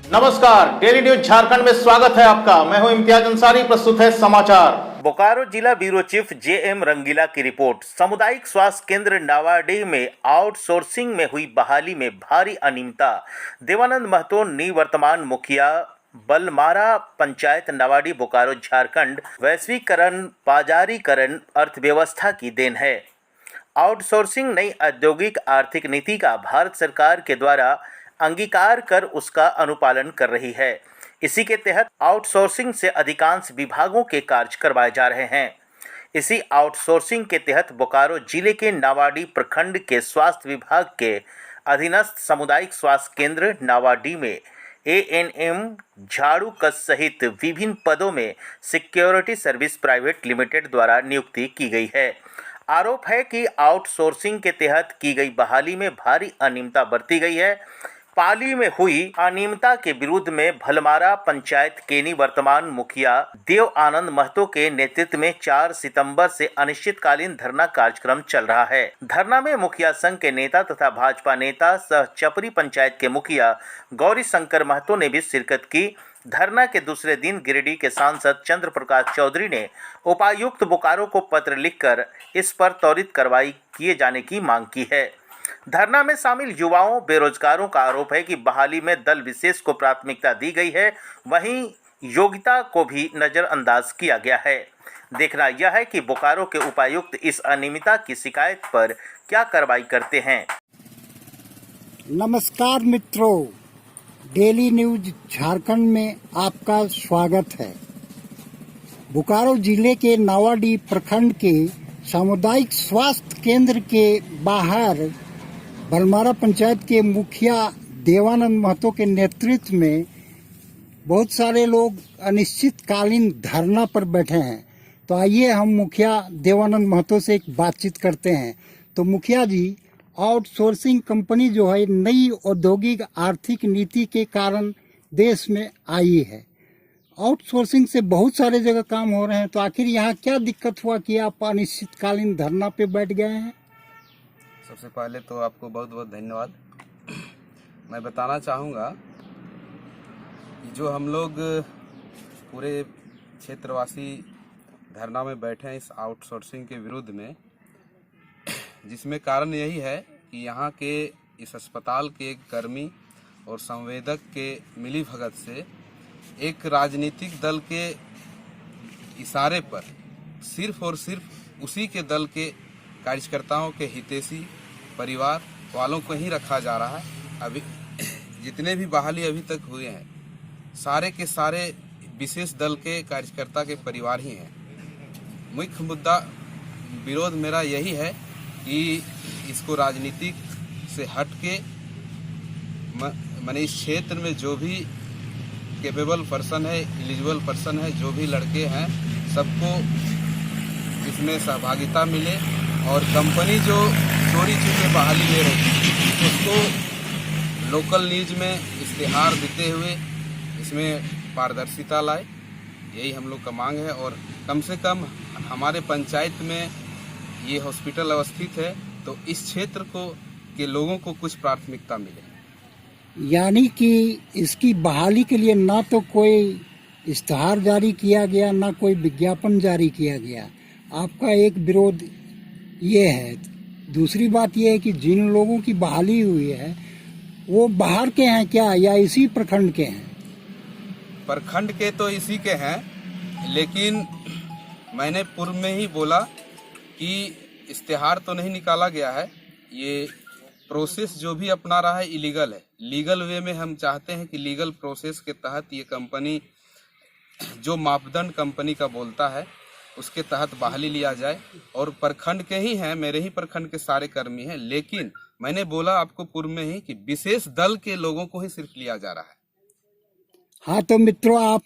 नमस्कार, daily news Jharkhand में स्वागत है आपका। मैं हूं इम्तियाज अंसारी। प्रस्तुत है समाचार। बोकारो जिला ब्यूरो चीफ जेएम रंगीला की रिपोर्ट। सामुदायिक स्वास्थ्य केंद्र नावाडीह में आउटसोर्सिंग में हुई बहाली में भारी अनियमितता। देवानंद महतो निवर्तमान मुखिया, बलमारा पंचायत, नावाडीह, बोकारो, झारखंड। वैश्वीकरण, बाजारीकरण अर्थव्यवस्था की देन है। आउटसोर्सिंग नई औद्योगिक आर्थिक नीति का भारत सरकार के द्वारा अंगीकार कर उसका अनुपालन कर रही है। इसी के तहत आउटसोर्सिंग से अधिकांश विभागों के कार्य करवाए जा रहे हैं। इसी आउटसोर्सिंग के तहत बोकारो जिले के नावाडीह प्रखंड के स्वास्थ्य विभाग के अधीनस्थ सामुदायिक स्वास्थ्य केंद्र नावाडीह में एएनएम, झाड़ू कस सहित विभिन्न पदों में सिक्योरिटी सर्विस प्राइवेट लिमिटेड द्वारा नियुक्ति की गई है। आरोप है कि आउटसोर्सिंग के तहत की गई बहाली में भारी अनियमितता बरती गई है। पाली में हुई अनियमितता के विरुद्ध में भलमारा पंचायत के निवर्तमान मुखिया देव आनंद महतो के नेतृत्व में 4 सितंबर से अनिश्चितकालीन धरना कार्यक्रम चल रहा है। धरना में मुखिया संघ के नेता तथा भाजपा नेता सह चपरी पंचायत के मुखिया गौरी शंकर महतो ने भी शिरकत की। धरना के दूसरे दिन गिरिडीह के सांसद चंद्र प्रकाश चौधरी ने उपायुक्त बोकारो को पत्र लिखकर इस पर त्वरित कार्रवाई किए जाने की मांग की है। धरना में शामिल युवाओं, बेरोजगारों का आरोप है कि बहाली में दल विशेष को प्राथमिकता दी गई है, वहीं योग्यता को भी नजरअंदाज किया गया है। देखना यह है कि बोकारो के उपायुक्त इस अनियमितता की शिकायत पर क्या कार्रवाई करते हैं। नमस्कार मित्रों, डेली न्यूज झारखंड में आपका स्वागत है। बोकारो जिले के नावाडीह प्रखंड के सामुदायिक स्वास्थ्य केंद्र के बाहर बलमारा पंचायत के मुखिया देवानंद महतो के नेतृत्व में बहुत सारे लोग अनिश्चितकालीन धरना पर बैठे हैं। तो आइए हम मुखिया देवानंद महतो से एक बातचीत करते हैं। तो मुखिया जी, आउटसोर्सिंग कंपनी जो है नई औद्योगिक आर्थिक नीति के कारण देश में आई है। आउटसोर्सिंग से बहुत सारे जगह काम हो रहे हैं, तो आखिर यहाँ क्या दिक्कत हुआ कि आप अनिश्चितकालीन धरना पे बैठ गए हैं? सबसे पहले तो आपको बहुत बहुत धन्यवाद। मैं बताना चाहूँगा कि जो हम लोग पूरे क्षेत्रवासी धरना में बैठे हैं इस आउटसोर्सिंग के विरुद्ध में, जिसमें कारण यही है कि यहाँ के इस अस्पताल के कर्मी और संवेदक के मिलीभगत से एक राजनीतिक दल के इशारे पर सिर्फ और सिर्फ उसी के दल के कार्यकर्ताओं के हितैषी परिवार वालों को ही रखा जा रहा है। अभी जितने भी बहाली अभी तक हुए हैं, सारे के सारे विशेष दल के कार्यकर्ता के परिवार ही हैं। मुख्य मुद्दा विरोध मेरा यही है कि इसको राजनीतिक से हट के इस क्षेत्र में जो भी कैपेबल पर्सन है, एलिजिबल पर्सन है, जो भी लड़के हैं, सबको इसमें सहभागिता मिले और कंपनी जो चोरी चुके बहाली ले रही है उसको लोकल न्यूज में इश्तेहार देते हुए इसमें पारदर्शिता लाए। यही हम लोग का मांग है। और कम से कम हमारे पंचायत में ये हॉस्पिटल अवस्थित है, तो इस क्षेत्र को के लोगों को कुछ प्राथमिकता मिले। यानी कि इसकी बहाली के लिए ना तो कोई इश्तेहार जारी किया गया, ना कोई विज्ञापन जारी किया गया। आपका एक विरोध ये है। दूसरी बात ये है कि जिन लोगों की बहाली हुई है वो बाहर के हैं क्या, या इसी प्रखंड के हैं? प्रखंड के तो इसी के हैं, लेकिन मैंने पूर्व में ही बोला कि इश्तेहार तो नहीं निकाला गया है। ये प्रोसेस जो भी अपना रहा है इलीगल है। लीगल वे में हम चाहते हैं कि लीगल प्रोसेस के तहत ये कंपनी जो मापदंड कंपनी का बोलता है उसके तहत बहाली लिया जाए। और प्रखंड के ही हैं, मेरे ही प्रखंड के सारे कर्मी हैं, लेकिन मैंने बोला आपको पूर्व में ही कि विशेष दल के लोगों को ही सिर्फ लिया जा रहा है। हाँ, तो मित्रों, आप